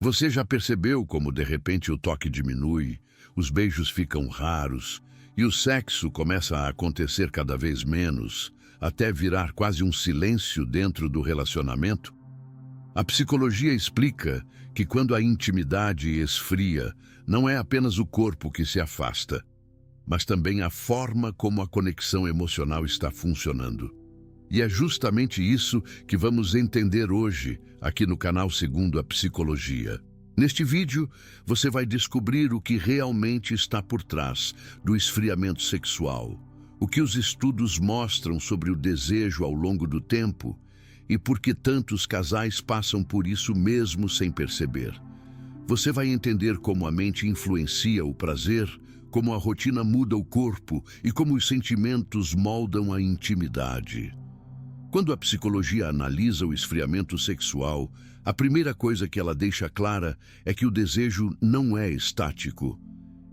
Você já percebeu como de repente o toque diminui, os beijos ficam raros e o sexo começa a acontecer cada vez menos, até virar quase um silêncio dentro do relacionamento? A psicologia explica que quando a intimidade esfria, não é apenas o corpo que se afasta, mas também a forma como a conexão emocional está funcionando. E é justamente isso que vamos entender hoje, aqui no canal Segundo a Psicologia. Neste vídeo, você vai descobrir o que realmente está por trás do esfriamento sexual, o que os estudos mostram sobre o desejo ao longo do tempo e por que tantos casais passam por isso mesmo sem perceber. Você vai entender como a mente influencia o prazer, como a rotina muda o corpo e como os sentimentos moldam a intimidade. Quando a psicologia analisa o esfriamento sexual, a primeira coisa que ela deixa clara é que o desejo não é estático.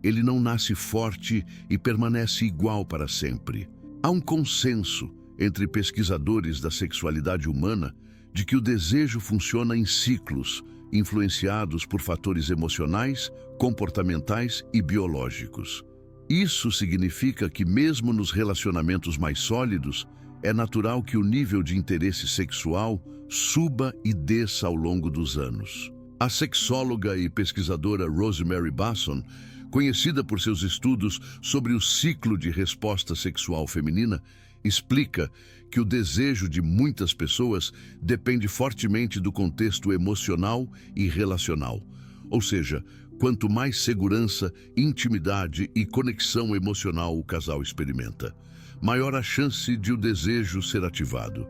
Ele não nasce forte e permanece igual para sempre. Há um consenso entre pesquisadores da sexualidade humana de que o desejo funciona em ciclos, influenciados por fatores emocionais, comportamentais e biológicos. Isso significa que mesmo nos relacionamentos mais sólidos, é natural que o nível de interesse sexual suba e desça ao longo dos anos. A sexóloga e pesquisadora Rosemary Basson, conhecida por seus estudos sobre o ciclo de resposta sexual feminina, explica que o desejo de muitas pessoas depende fortemente do contexto emocional e relacional. Ou seja, quanto mais segurança, intimidade e conexão emocional o casal experimenta, maior a chance de o desejo ser ativado.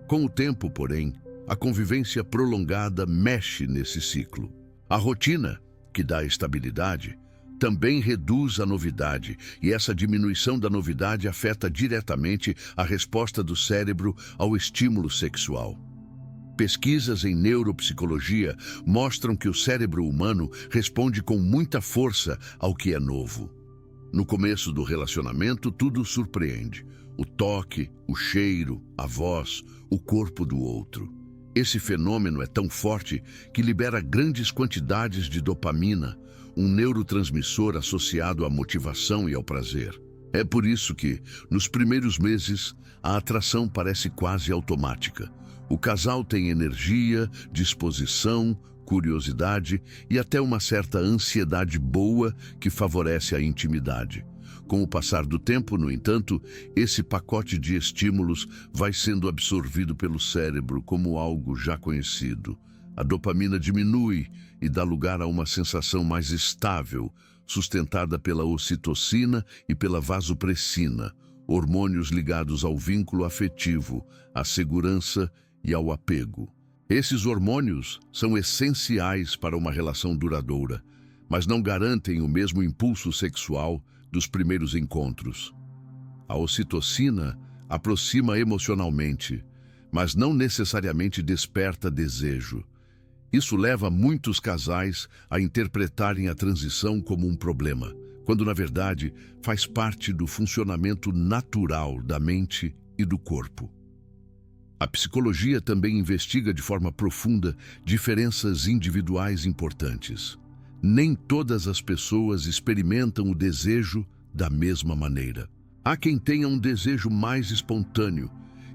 Com o tempo, porém, a convivência prolongada mexe nesse ciclo. A rotina, que dá estabilidade, também reduz a novidade, e essa diminuição da novidade afeta diretamente a resposta do cérebro ao estímulo sexual. Pesquisas em neuropsicologia mostram que o cérebro humano responde com muita força ao que é novo. No começo do relacionamento, tudo surpreende. O toque, o cheiro, a voz, o corpo do outro. Esse fenômeno é tão forte que libera grandes quantidades de dopamina, um neurotransmissor associado à motivação e ao prazer. É por isso que, nos primeiros meses, a atração parece quase automática. O casal tem energia, disposição, curiosidade e até uma certa ansiedade boa que favorece a intimidade. Com o passar do tempo, no entanto, esse pacote de estímulos vai sendo absorvido pelo cérebro como algo já conhecido. A dopamina diminui e dá lugar a uma sensação mais estável, sustentada pela ocitocina e pela vasopressina, hormônios ligados ao vínculo afetivo, à segurança e ao apego. Esses hormônios são essenciais para uma relação duradoura, mas não garantem o mesmo impulso sexual dos primeiros encontros. A ocitocina aproxima emocionalmente, mas não necessariamente desperta desejo. Isso leva muitos casais a interpretarem a transição como um problema, quando na verdade faz parte do funcionamento natural da mente e do corpo. A psicologia também investiga de forma profunda diferenças individuais importantes. Nem todas as pessoas experimentam o desejo da mesma maneira. Há quem tenha um desejo mais espontâneo,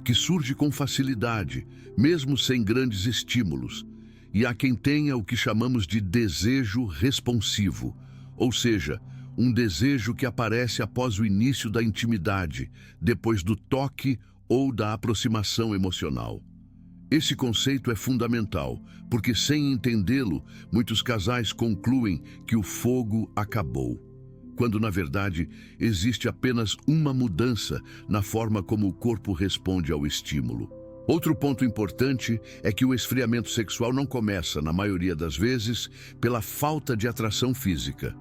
que surge com facilidade, mesmo sem grandes estímulos. E há quem tenha o que chamamos de desejo responsivo, ou seja, um desejo que aparece após o início da intimidade, depois do toque ou da aproximação emocional. Esse conceito é fundamental, porque sem entendê-lo, muitos casais concluem que o fogo acabou, quando na verdade existe apenas uma mudança na forma como o corpo responde ao estímulo. Outro ponto importante é que o esfriamento sexual não começa, na maioria das vezes, pela falta de atração física.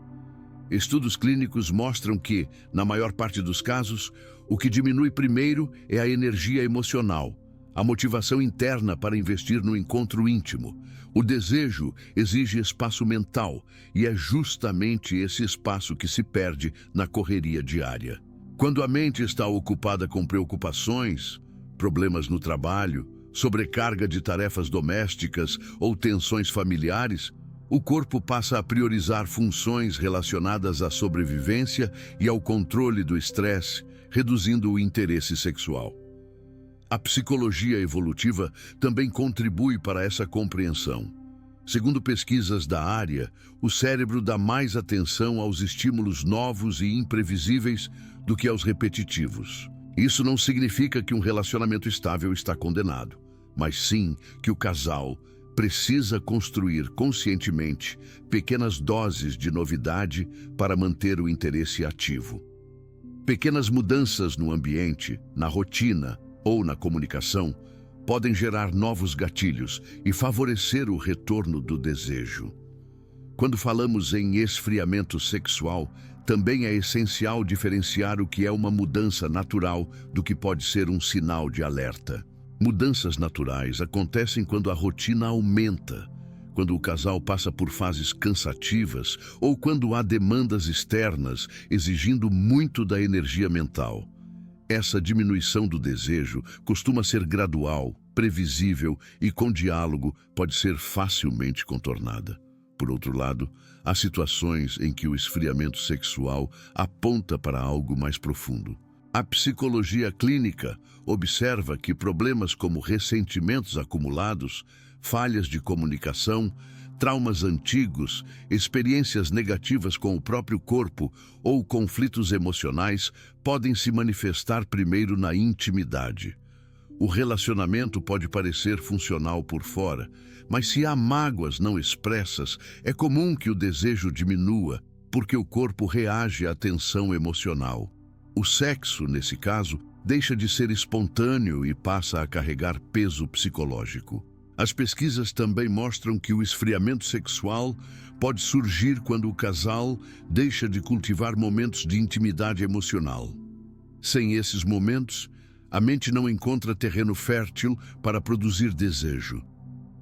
Estudos clínicos mostram que, na maior parte dos casos, o que diminui primeiro é a energia emocional, a motivação interna para investir no encontro íntimo. O desejo exige espaço mental e é justamente esse espaço que se perde na correria diária. Quando a mente está ocupada com preocupações, problemas no trabalho, sobrecarga de tarefas domésticas ou tensões familiares, o corpo passa a priorizar funções relacionadas à sobrevivência e ao controle do estresse, reduzindo o interesse sexual. A psicologia evolutiva também contribui para essa compreensão. Segundo pesquisas da área, o cérebro dá mais atenção aos estímulos novos e imprevisíveis do que aos repetitivos. Isso não significa que um relacionamento estável está condenado, mas sim que o casal precisa construir conscientemente pequenas doses de novidade para manter o interesse ativo. Pequenas mudanças no ambiente, na rotina ou na comunicação podem gerar novos gatilhos e favorecer o retorno do desejo. Quando falamos em esfriamento sexual, também é essencial diferenciar o que é uma mudança natural do que pode ser um sinal de alerta. Mudanças naturais acontecem quando a rotina aumenta, quando o casal passa por fases cansativas ou quando há demandas externas exigindo muito da energia mental. Essa diminuição do desejo costuma ser gradual, previsível e, com diálogo, pode ser facilmente contornada. Por outro lado, há situações em que o esfriamento sexual aponta para algo mais profundo. A psicologia clínica observa que problemas como ressentimentos acumulados, falhas de comunicação, traumas antigos, experiências negativas com o próprio corpo ou conflitos emocionais podem se manifestar primeiro na intimidade. O relacionamento pode parecer funcional por fora, mas se há mágoas não expressas, é comum que o desejo diminua, porque o corpo reage à tensão emocional. O sexo, nesse caso, deixa de ser espontâneo e passa a carregar peso psicológico. As pesquisas também mostram que o esfriamento sexual pode surgir quando o casal deixa de cultivar momentos de intimidade emocional. Sem esses momentos, a mente não encontra terreno fértil para produzir desejo.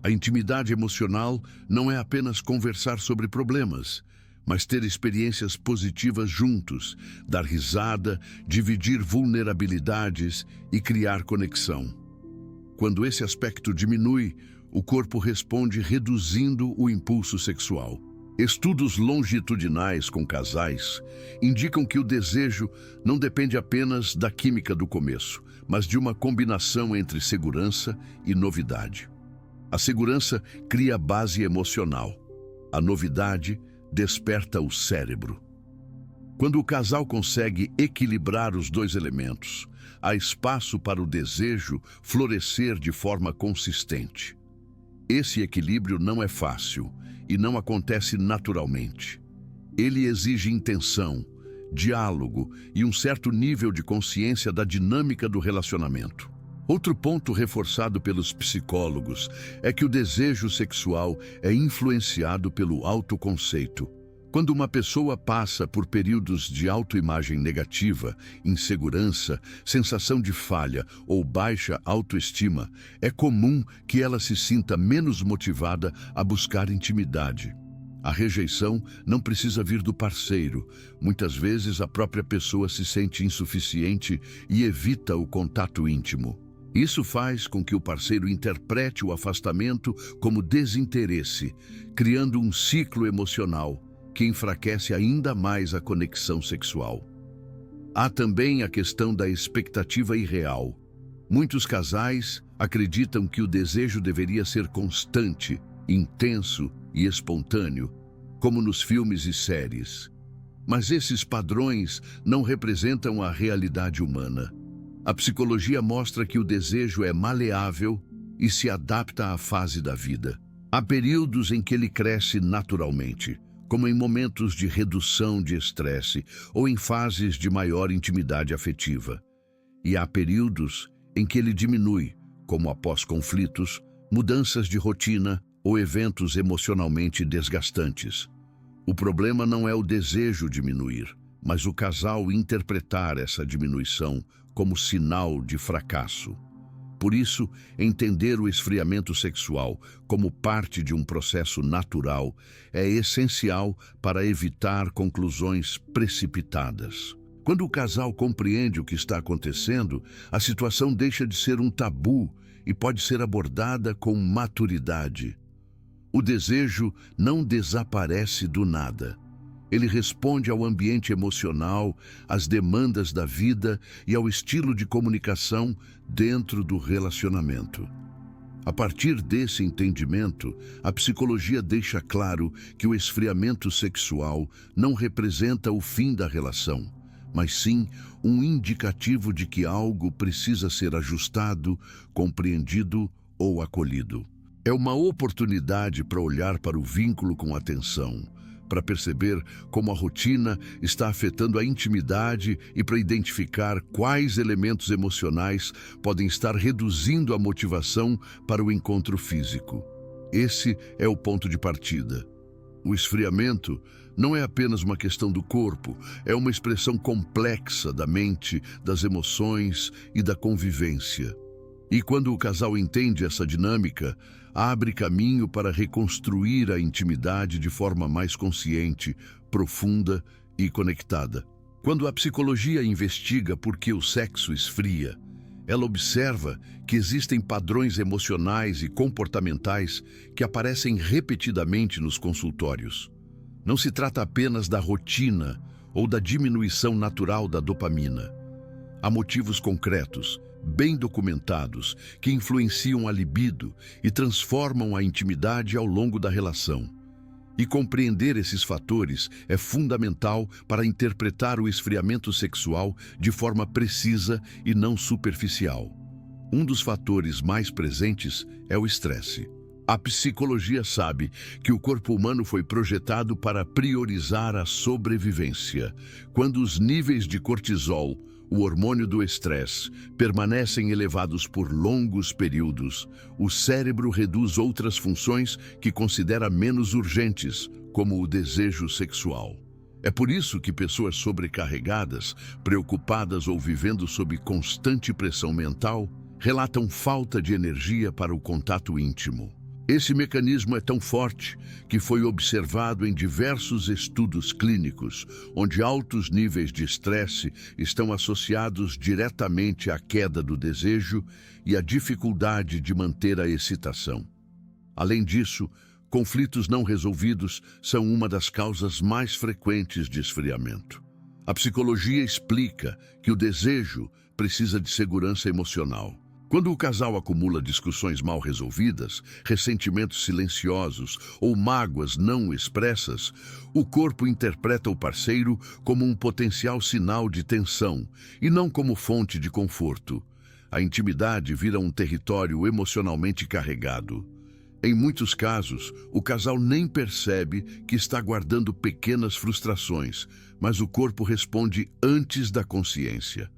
A intimidade emocional não é apenas conversar sobre problemas, mas ter experiências positivas juntos, dar risada, dividir vulnerabilidades e criar conexão. Quando esse aspecto diminui, o corpo responde reduzindo o impulso sexual. Estudos longitudinais com casais indicam que o desejo não depende apenas da química do começo, mas de uma combinação entre segurança e novidade. A segurança cria base emocional. A novidade desperta o cérebro. Quando o casal consegue equilibrar os dois elementos, há espaço para o desejo florescer de forma consistente. Esse equilíbrio não é fácil e não acontece naturalmente. Ele exige intenção, diálogo e um certo nível de consciência da dinâmica do relacionamento. Outro ponto reforçado pelos psicólogos é que o desejo sexual é influenciado pelo autoconceito. Quando uma pessoa passa por períodos de autoimagem negativa, insegurança, sensação de falha ou baixa autoestima, é comum que ela se sinta menos motivada a buscar intimidade. A rejeição não precisa vir do parceiro. Muitas vezes a própria pessoa se sente insuficiente e evita o contato íntimo. Isso faz com que o parceiro interprete o afastamento como desinteresse, criando um ciclo emocional que enfraquece ainda mais a conexão sexual. Há também a questão da expectativa irreal. Muitos casais acreditam que o desejo deveria ser constante, intenso e espontâneo, como nos filmes e séries. Mas esses padrões não representam a realidade humana. A psicologia mostra que o desejo é maleável e se adapta à fase da vida. Há períodos em que ele cresce naturalmente, como em momentos de redução de estresse ou em fases de maior intimidade afetiva. E há períodos em que ele diminui, como após conflitos, mudanças de rotina ou eventos emocionalmente desgastantes. O problema não é o desejo diminuir, mas o casal interpretar essa diminuição como sinal de fracasso. Por isso, entender o esfriamento sexual como parte de um processo natural é essencial para evitar conclusões precipitadas. Quando o casal compreende o que está acontecendo, a situação deixa de ser um tabu e pode ser abordada com maturidade. O desejo não desaparece do nada. Ele responde ao ambiente emocional, às demandas da vida e ao estilo de comunicação dentro do relacionamento. A partir desse entendimento, a psicologia deixa claro que o esfriamento sexual não representa o fim da relação, mas sim um indicativo de que algo precisa ser ajustado, compreendido ou acolhido. É uma oportunidade para olhar para o vínculo com atenção, para perceber como a rotina está afetando a intimidade e para identificar quais elementos emocionais podem estar reduzindo a motivação para o encontro físico. Esse é o ponto de partida. O esfriamento não é apenas uma questão do corpo, é uma expressão complexa da mente, das emoções e da convivência. E quando o casal entende essa dinâmica, abre caminho para reconstruir a intimidade de forma mais consciente, profunda e conectada. Quando a psicologia investiga por que o sexo esfria, ela observa que existem padrões emocionais e comportamentais que aparecem repetidamente nos consultórios. Não se trata apenas da rotina ou da diminuição natural da dopamina. Há motivos concretos, bem documentados, que influenciam a libido e transformam a intimidade ao longo da relação. E compreender esses fatores é fundamental para interpretar o esfriamento sexual de forma precisa e não superficial. Um dos fatores mais presentes é o estresse. A psicologia sabe que o corpo humano foi projetado para priorizar a sobrevivência. Quando os níveis de cortisol, o hormônio do estresse, permanecem elevados por longos períodos, o cérebro reduz outras funções que considera menos urgentes, como o desejo sexual. É por isso que pessoas sobrecarregadas, preocupadas ou vivendo sob constante pressão mental, relatam falta de energia para o contato íntimo. Esse mecanismo é tão forte que foi observado em diversos estudos clínicos, onde altos níveis de estresse estão associados diretamente à queda do desejo e à dificuldade de manter a excitação. Além disso, conflitos não resolvidos são uma das causas mais frequentes de esfriamento. A psicologia explica que o desejo precisa de segurança emocional. Quando o casal acumula discussões mal resolvidas, ressentimentos silenciosos ou mágoas não expressas, o corpo interpreta o parceiro como um potencial sinal de tensão e não como fonte de conforto. A intimidade vira um território emocionalmente carregado. Em muitos casos, o casal nem percebe que está guardando pequenas frustrações, mas o corpo responde antes da consciência.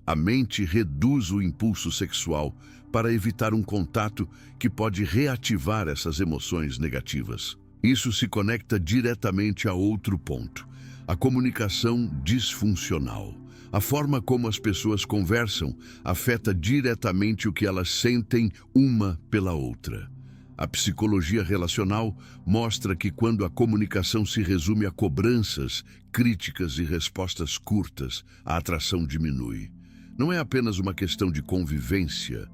A mente reduz o impulso sexual para evitar um contato que pode reativar essas emoções negativas. Isso se conecta diretamente a outro ponto: a comunicação disfuncional. A forma como as pessoas conversam afeta diretamente o que elas sentem uma pela outra. A psicologia relacional mostra que quando a comunicação se resume a cobranças, críticas e respostas curtas, a atração diminui. Não é apenas uma questão de convivência,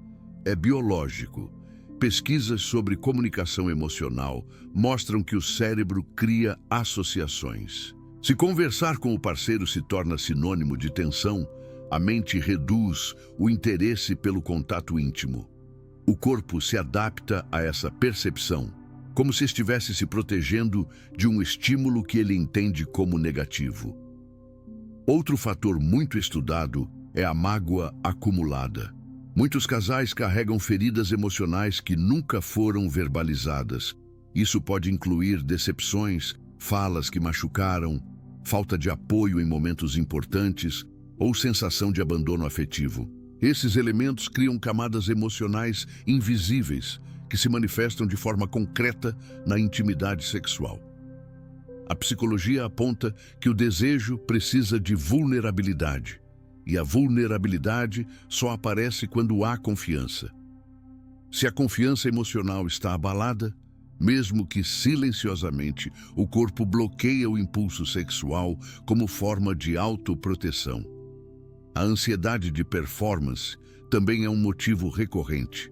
é biológico. Pesquisas sobre comunicação emocional mostram que o cérebro cria associações. Se conversar com o parceiro se torna sinônimo de tensão, a mente reduz o interesse pelo contato íntimo. O corpo se adapta a essa percepção, como se estivesse se protegendo de um estímulo que ele entende como negativo. Outro fator muito estudado é a mágoa acumulada. Muitos casais carregam feridas emocionais que nunca foram verbalizadas. Isso pode incluir decepções, falas que machucaram, falta de apoio em momentos importantes ou sensação de abandono afetivo. Esses elementos criam camadas emocionais invisíveis que se manifestam de forma concreta na intimidade sexual. A psicologia aponta que o desejo precisa de vulnerabilidade. E a vulnerabilidade só aparece quando há confiança. Se a confiança emocional está abalada, mesmo que silenciosamente, o corpo bloqueia o impulso sexual como forma de autoproteção. A ansiedade de performance também é um motivo recorrente.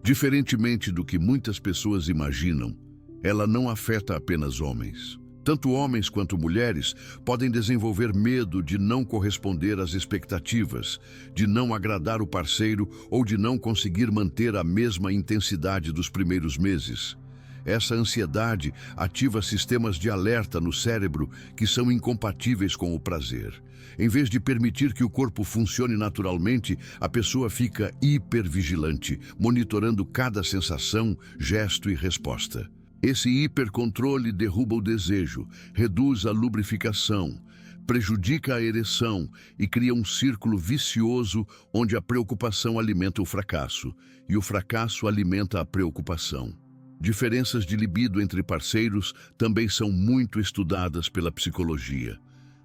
Diferentemente do que muitas pessoas imaginam, ela não afeta apenas homens. Tanto homens quanto mulheres podem desenvolver medo de não corresponder às expectativas, de não agradar o parceiro ou de não conseguir manter a mesma intensidade dos primeiros meses. Essa ansiedade ativa sistemas de alerta no cérebro que são incompatíveis com o prazer. Em vez de permitir que o corpo funcione naturalmente, a pessoa fica hipervigilante, monitorando cada sensação, gesto e resposta. Esse hipercontrole derruba o desejo, reduz a lubrificação, prejudica a ereção e cria um círculo vicioso onde a preocupação alimenta o fracasso e o fracasso alimenta a preocupação. Diferenças de libido entre parceiros também são muito estudadas pela psicologia.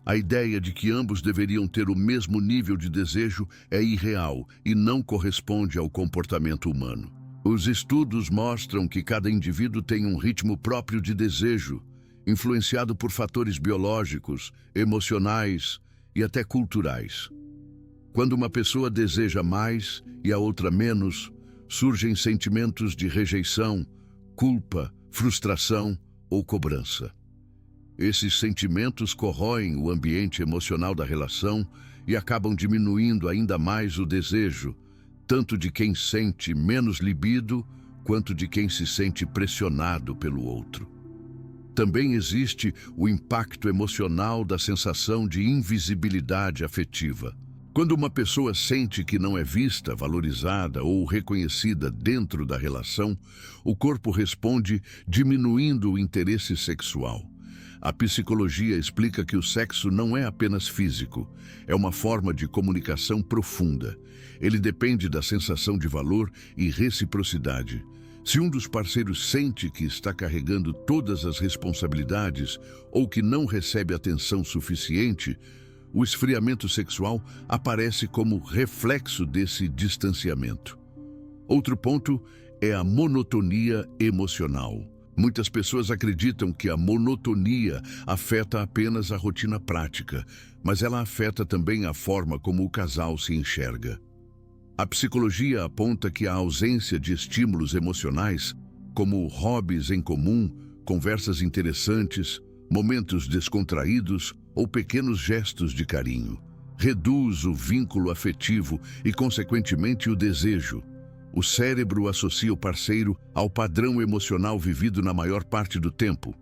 A ideia de que ambos deveriam ter o mesmo nível de desejo é irreal e não corresponde ao comportamento humano. Os estudos mostram que cada indivíduo tem um ritmo próprio de desejo, influenciado por fatores biológicos, emocionais e até culturais. Quando uma pessoa deseja mais e a outra menos, surgem sentimentos de rejeição, culpa, frustração ou cobrança. Esses sentimentos corroem o ambiente emocional da relação e acabam diminuindo ainda mais o desejo, tanto de quem sente menos libido, quanto de quem se sente pressionado pelo outro. Também existe o impacto emocional da sensação de invisibilidade afetiva. Quando uma pessoa sente que não é vista, valorizada ou reconhecida dentro da relação, o corpo responde diminuindo o interesse sexual. A psicologia explica que o sexo não é apenas físico, é uma forma de comunicação profunda. Ele depende da sensação de valor e reciprocidade. Se um dos parceiros sente que está carregando todas as responsabilidades ou que não recebe atenção suficiente, o esfriamento sexual aparece como reflexo desse distanciamento. Outro ponto é a monotonia emocional. Muitas pessoas acreditam que a monotonia afeta apenas a rotina prática, mas ela afeta também a forma como o casal se enxerga. A psicologia aponta que a ausência de estímulos emocionais, como hobbies em comum, conversas interessantes, momentos descontraídos ou pequenos gestos de carinho, reduz o vínculo afetivo e, consequentemente, o desejo. O cérebro associa o parceiro ao padrão emocional vivido na maior parte do tempo.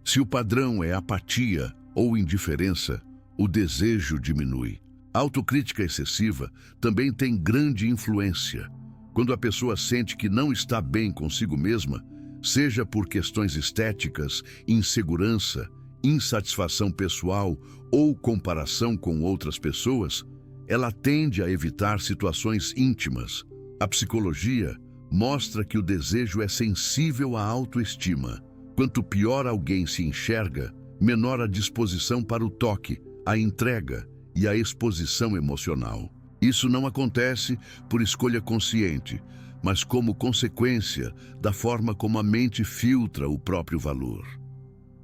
Se o padrão é apatia ou indiferença, o desejo diminui. A autocrítica excessiva também tem grande influência. Quando a pessoa sente que não está bem consigo mesma, seja por questões estéticas, insegurança, insatisfação pessoal ou comparação com outras pessoas, ela tende a evitar situações íntimas. A psicologia mostra que o desejo é sensível à autoestima. Quanto pior alguém se enxerga, menor a disposição para o toque, a entrega e a exposição emocional. Isso não acontece por escolha consciente, mas como consequência da forma como a mente filtra o próprio valor.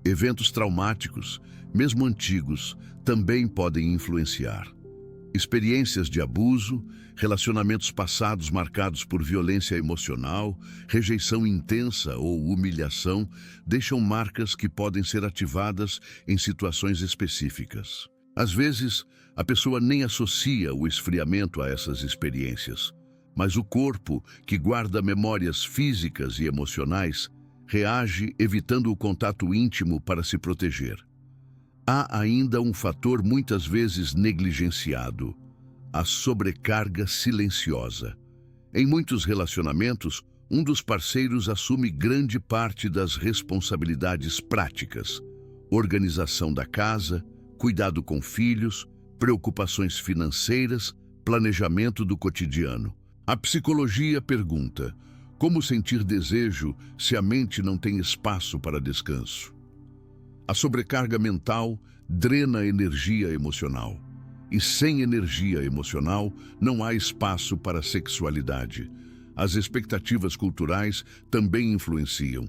Eventos traumáticos, mesmo antigos, também podem influenciar. Experiências de abuso, relacionamentos passados marcados por violência emocional, rejeição intensa ou humilhação deixam marcas que podem ser ativadas em situações específicas. Às vezes, a pessoa nem associa o esfriamento a essas experiências, mas o corpo, que guarda memórias físicas e emocionais, reage evitando o contato íntimo para se proteger. Há ainda um fator muitas vezes negligenciado: a sobrecarga silenciosa. Em muitos relacionamentos, um dos parceiros assume grande parte das responsabilidades práticas: organização da casa, cuidado com filhos, preocupações financeiras, planejamento do cotidiano. A psicologia pergunta: como sentir desejo se a mente não tem espaço para descanso? A sobrecarga mental drena a energia emocional. E sem energia emocional, não há espaço para a sexualidade. As expectativas culturais também influenciam.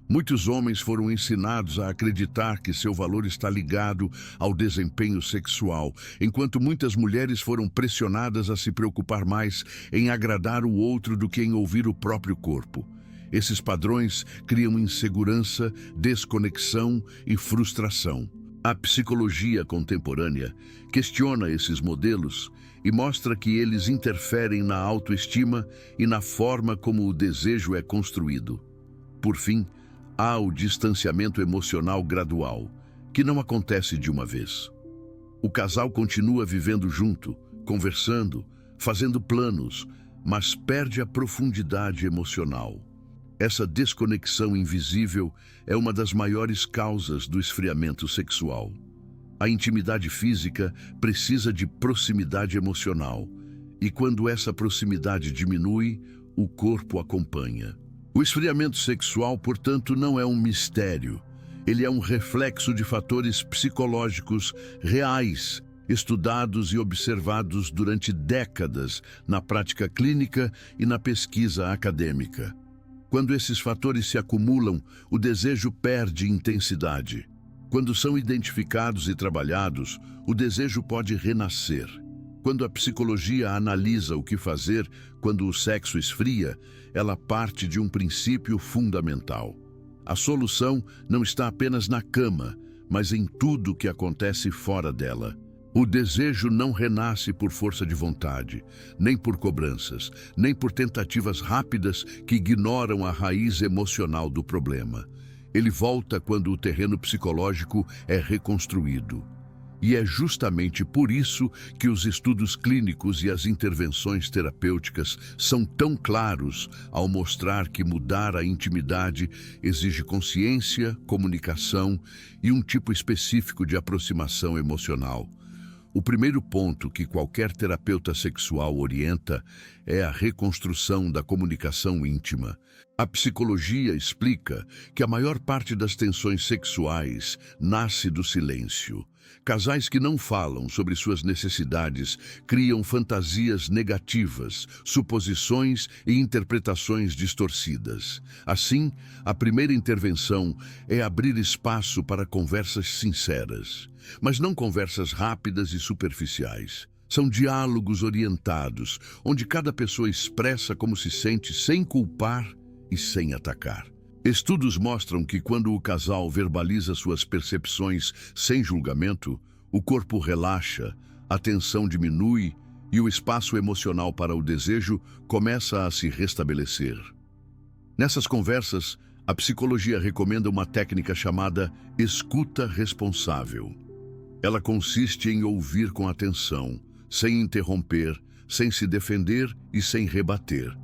Muitos homens foram ensinados a acreditar que seu valor está ligado ao desempenho sexual, enquanto muitas mulheres foram pressionadas a se preocupar mais em agradar o outro do que em ouvir o próprio corpo. Esses padrões criam insegurança, desconexão e frustração. A psicologia contemporânea questiona esses modelos e mostra que eles interferem na autoestima e na forma como o desejo é construído. Por fim, há o distanciamento emocional gradual, que não acontece de uma vez. O casal continua vivendo junto, conversando, fazendo planos, mas perde a profundidade emocional. Essa desconexão invisível é uma das maiores causas do esfriamento sexual. A intimidade física precisa de proximidade emocional, e quando essa proximidade diminui, o corpo acompanha. O esfriamento sexual, portanto, não é um mistério. Ele é um reflexo de fatores psicológicos reais, estudados e observados durante décadas na prática clínica e na pesquisa acadêmica. Quando esses fatores se acumulam, o desejo perde intensidade. Quando são identificados e trabalhados, o desejo pode renascer. Quando a psicologia analisa o que fazer quando o sexo esfria, ela parte de um princípio fundamental. A solução não está apenas na cama, mas em tudo que acontece fora dela. O desejo não renasce por força de vontade, nem por cobranças, nem por tentativas rápidas que ignoram a raiz emocional do problema. Ele volta quando o terreno psicológico é reconstruído. E é justamente por isso que os estudos clínicos e as intervenções terapêuticas são tão claros ao mostrar que mudar a intimidade exige consciência, comunicação e um tipo específico de aproximação emocional. O primeiro ponto que qualquer terapeuta sexual orienta é a reconstrução da comunicação íntima. A psicologia explica que a maior parte das tensões sexuais nasce do silêncio. Casais que não falam sobre suas necessidades criam fantasias negativas, suposições e interpretações distorcidas. Assim, a primeira intervenção é abrir espaço para conversas sinceras, mas não conversas rápidas e superficiais. São diálogos orientados, onde cada pessoa expressa como se sente sem culpar e sem atacar. Estudos mostram que quando o casal verbaliza suas percepções sem julgamento, o corpo relaxa, a tensão diminui e o espaço emocional para o desejo começa a se restabelecer. Nessas conversas, a psicologia recomenda uma técnica chamada escuta responsável. Ela consiste em ouvir com atenção, sem interromper, sem se defender e sem rebater.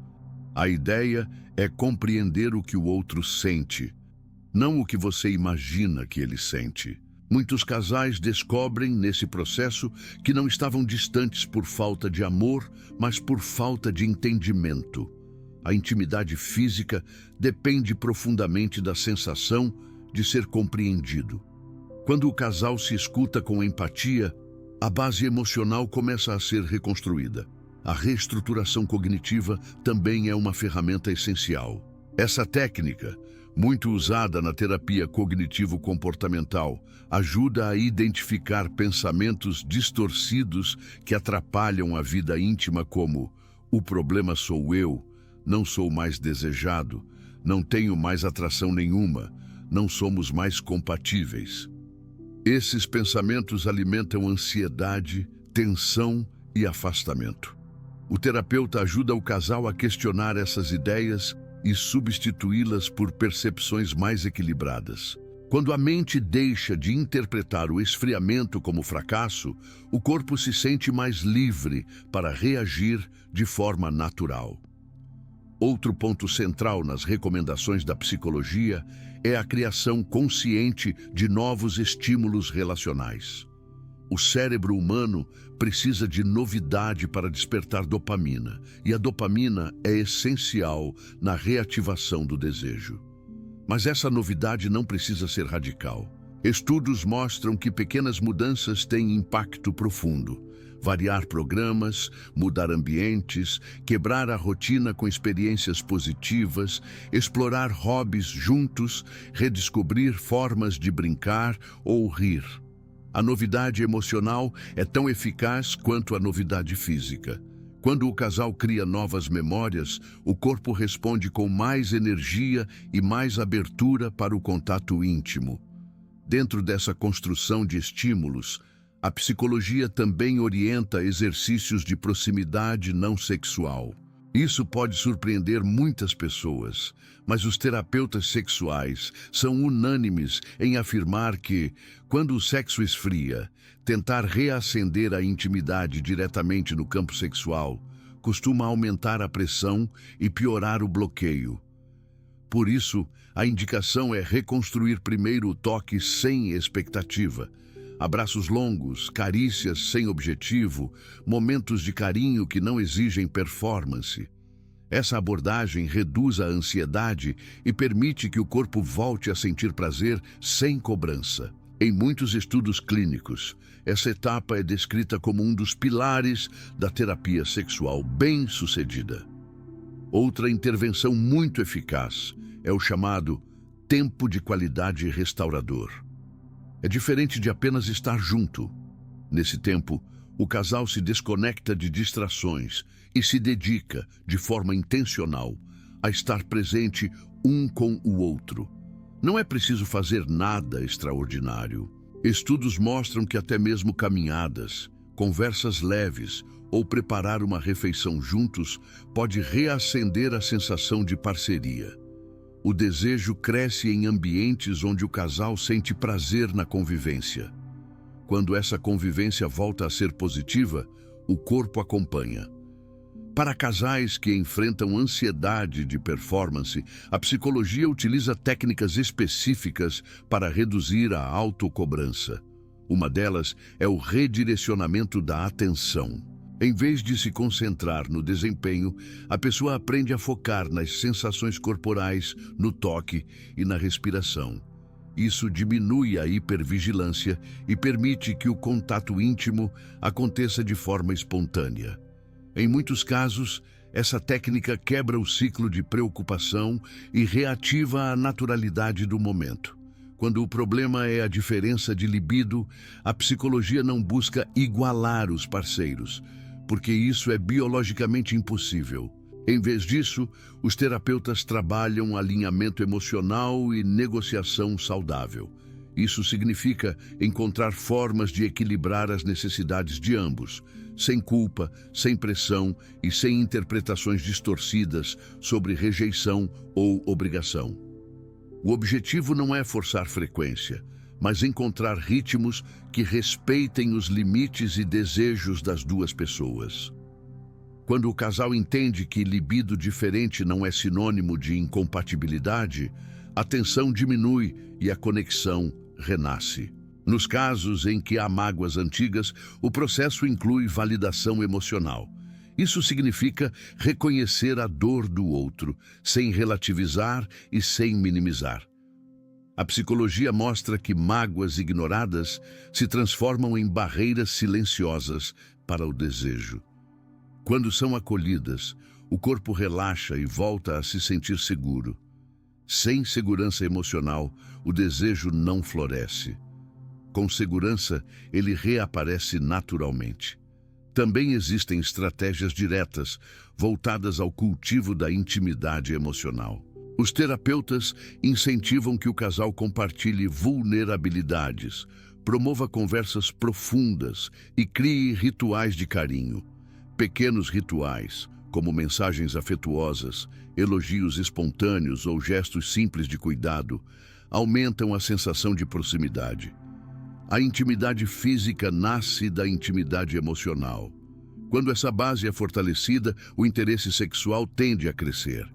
A ideia é compreender o que o outro sente, não o que você imagina que ele sente. Muitos casais descobrem nesse processo que não estavam distantes por falta de amor, mas por falta de entendimento. A intimidade física depende profundamente da sensação de ser compreendido. Quando o casal se escuta com empatia, a base emocional começa a ser reconstruída. A reestruturação cognitiva também é uma ferramenta essencial. Essa técnica, muito usada na terapia cognitivo-comportamental, ajuda a identificar pensamentos distorcidos que atrapalham a vida íntima, como: o problema sou eu, não sou mais desejado, não tenho mais atração nenhuma, não somos mais compatíveis. Esses pensamentos alimentam ansiedade, tensão e afastamento. O terapeuta ajuda o casal a questionar essas ideias e substituí-las por percepções mais equilibradas. Quando a mente deixa de interpretar o esfriamento como fracasso, o corpo se sente mais livre para reagir de forma natural. Outro ponto central nas recomendações da psicologia é a criação consciente de novos estímulos relacionais. O cérebro humano precisa de novidade para despertar dopamina, e a dopamina é essencial na reativação do desejo. Mas essa novidade não precisa ser radical. Estudos mostram que pequenas mudanças têm impacto profundo. variar programas, mudar ambientes, quebrar a rotina com experiências positivas, explorar hobbies juntos, redescobrir formas de brincar ou rir. A novidade emocional é tão eficaz quanto a novidade física. Quando o casal cria novas memórias, o corpo responde com mais energia e mais abertura para o contato íntimo. Dentro dessa construção de estímulos, a psicologia também orienta exercícios de proximidade não sexual. Isso pode surpreender muitas pessoas, mas os terapeutas sexuais são unânimes em afirmar que, quando o sexo esfria, tentar reacender a intimidade diretamente no campo sexual costuma aumentar a pressão e piorar o bloqueio. Por isso, a indicação é reconstruir primeiro o toque sem expectativa. Abraços longos, carícias sem objetivo, momentos de carinho que não exigem performance. Essa abordagem reduz a ansiedade e permite que o corpo volte a sentir prazer sem cobrança. Em muitos estudos clínicos, essa etapa é descrita como um dos pilares da terapia sexual bem-sucedida. Outra intervenção muito eficaz é o chamado tempo de qualidade restaurador. É diferente de apenas estar junto. Nesse tempo, o casal se desconecta de distrações e se dedica, de forma intencional, a estar presente um com o outro. Não é preciso fazer nada extraordinário. Estudos mostram que até mesmo caminhadas, conversas leves ou preparar uma refeição juntos pode reacender a sensação de parceria. O desejo cresce em ambientes onde o casal sente prazer na convivência. Quando essa convivência volta a ser positiva, o corpo acompanha. Para casais que enfrentam ansiedade de performance, a psicologia utiliza técnicas específicas para reduzir a autocobrança. Uma delas é o redirecionamento da atenção. Em vez de se concentrar no desempenho, a pessoa aprende a focar nas sensações corporais, no toque e na respiração. Isso diminui a hipervigilância e permite que o contato íntimo aconteça de forma espontânea. Em muitos casos, essa técnica quebra o ciclo de preocupação e reativa a naturalidade do momento. Quando o problema é a diferença de libido, a psicologia não busca igualar os parceiros, porque isso é biologicamente impossível. Em vez disso, os terapeutas trabalham alinhamento emocional e negociação saudável. Isso significa encontrar formas de equilibrar as necessidades de ambos, sem culpa, sem pressão e sem interpretações distorcidas sobre rejeição ou obrigação. O objetivo não é forçar frequência, mas encontrar ritmos que respeitem os limites e desejos das duas pessoas. Quando o casal entende que libido diferente não é sinônimo de incompatibilidade, a tensão diminui e a conexão renasce. Nos casos em que há mágoas antigas, o processo inclui validação emocional. Isso significa reconhecer a dor do outro, sem relativizar e sem minimizar. A psicologia mostra que mágoas ignoradas se transformam em barreiras silenciosas para o desejo. Quando são acolhidas, o corpo relaxa e volta a se sentir seguro. Sem segurança emocional, o desejo não floresce. Com segurança, ele reaparece naturalmente. Também existem estratégias diretas, voltadas ao cultivo da intimidade emocional. Os terapeutas incentivam que o casal compartilhe vulnerabilidades, promova conversas profundas e crie rituais de carinho. Pequenos rituais, como mensagens afetuosas, elogios espontâneos ou gestos simples de cuidado, aumentam a sensação de proximidade. A intimidade física nasce da intimidade emocional. Quando essa base é fortalecida, o interesse sexual tende a crescer.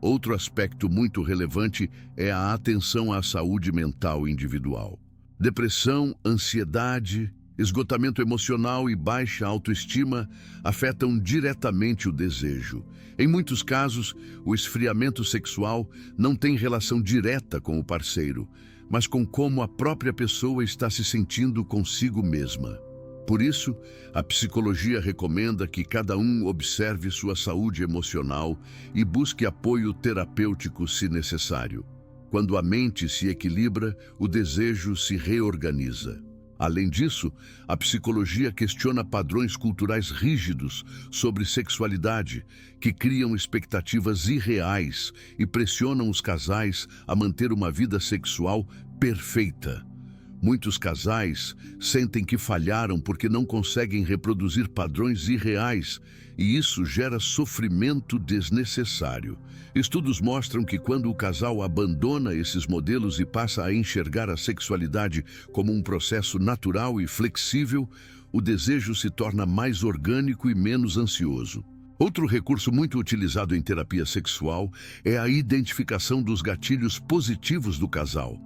Outro aspecto muito relevante é a atenção à saúde mental individual. Depressão, ansiedade, esgotamento emocional e baixa autoestima afetam diretamente o desejo. Em muitos casos, o esfriamento sexual não tem relação direta com o parceiro, mas com como a própria pessoa está se sentindo consigo mesma. Por isso, a psicologia recomenda que cada um observe sua saúde emocional e busque apoio terapêutico se necessário. Quando a mente se equilibra, o desejo se reorganiza. Além disso, a psicologia questiona padrões culturais rígidos sobre sexualidade, que criam expectativas irreais e pressionam os casais a manter uma vida sexual perfeita. Muitos casais sentem que falharam porque não conseguem reproduzir padrões irreais, e isso gera sofrimento desnecessário. Estudos mostram que quando o casal abandona esses modelos e passa a enxergar a sexualidade como um processo natural e flexível, o desejo se torna mais orgânico e menos ansioso. Outro recurso muito utilizado em terapia sexual é a identificação dos gatilhos positivos do casal.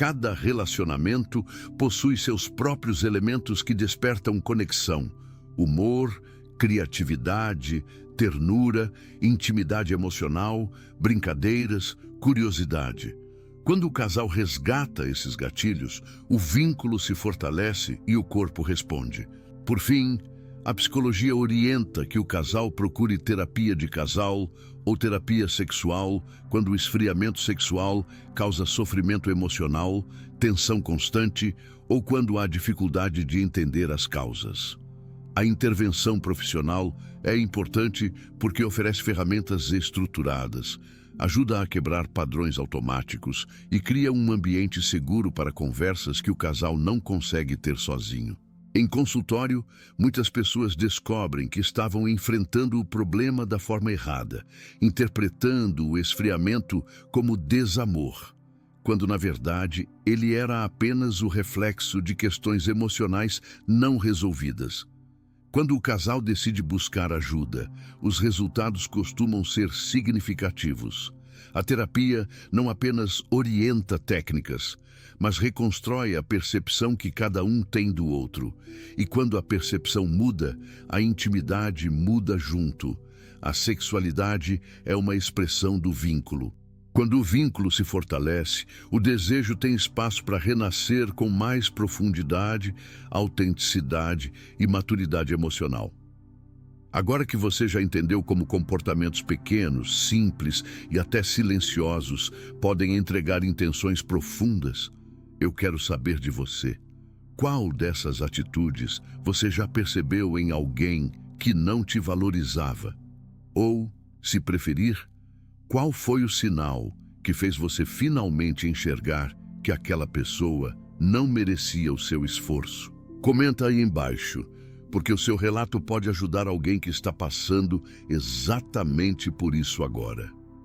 Cada relacionamento possui seus próprios elementos que despertam conexão: humor, criatividade, ternura, intimidade emocional, brincadeiras, curiosidade. Quando o casal resgata esses gatilhos, o vínculo se fortalece e o corpo responde. Por fim, a psicologia orienta que o casal procure terapia de casal ou terapia sexual quando o esfriamento sexual causa sofrimento emocional, tensão constante ou quando há dificuldade de entender as causas. A intervenção profissional é importante porque oferece ferramentas estruturadas, ajuda a quebrar padrões automáticos e cria um ambiente seguro para conversas que o casal não consegue ter sozinho. Em consultório, muitas pessoas descobrem que estavam enfrentando o problema da forma errada, interpretando o esfriamento como desamor, quando na verdade ele era apenas o reflexo de questões emocionais não resolvidas. Quando o casal decide buscar ajuda, os resultados costumam ser significativos. A terapia não apenas orienta técnicas, mas reconstrói a percepção que cada um tem do outro. E quando a percepção muda, a intimidade muda junto. A sexualidade é uma expressão do vínculo. Quando o vínculo se fortalece, o desejo tem espaço para renascer com mais profundidade, autenticidade e maturidade emocional. Agora que você já entendeu como comportamentos pequenos, simples e até silenciosos podem entregar intenções profundas, eu quero saber de você. Qual dessas atitudes você já percebeu em alguém que não te valorizava? Ou, se preferir, qual foi o sinal que fez você finalmente enxergar que aquela pessoa não merecia o seu esforço? Comenta aí embaixo, porque o seu relato pode ajudar alguém que está passando exatamente por isso agora.